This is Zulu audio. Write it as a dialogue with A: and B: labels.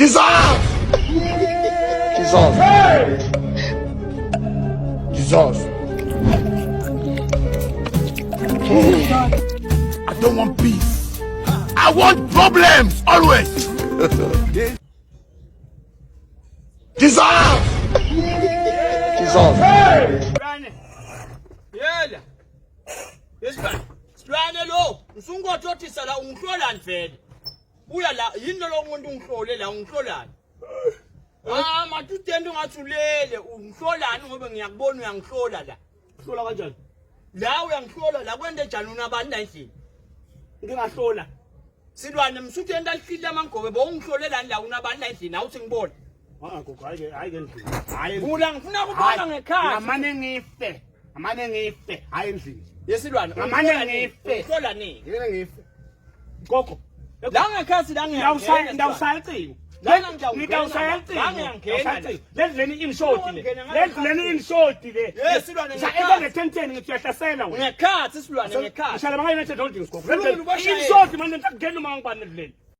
A: Jesus! I don't want peace. I want problems always. Jesus!
B: Yela. Slwane lo, usungothotisa la ungihlolani vele. Uyala yini lo muntu ungihlole la ungihlolani. Matutende ungathulele ungihlolani ngoba ngiyakubona uyangihlola la.
C: Hlola kanjani?
B: La uyangihlola la kwende njani unabantu endlini.
C: Ngingahlola.
B: Silwane msutende alihlile amangobe bo ungihlolela la unabantu endlini awuthi ngibone.
C: Gogo hayi endlini. Hayi.
B: Vula ngifuna ukubona ngekhaya.
C: Ngamane ngife. Hayi endlini.
B: Yesilwane
C: Ngamane ngife.
B: Uhlola nini?
C: Ngene ngife. Gogo.
B: La ngekhasi la ngiyangena.
C: Ndawusaya icingo. Ngidawusaya icingo. Lendleni inshoti le. Lendleni inshoti le.
B: Yesilwane
C: Eza nge-10 ngithi uyahlasela wena.
B: ngekhathi silwane ngekhathi.
C: Ngishala bangayinathi don't ngisigogo. Inshoti manje ngikugena uma ngibani endleni.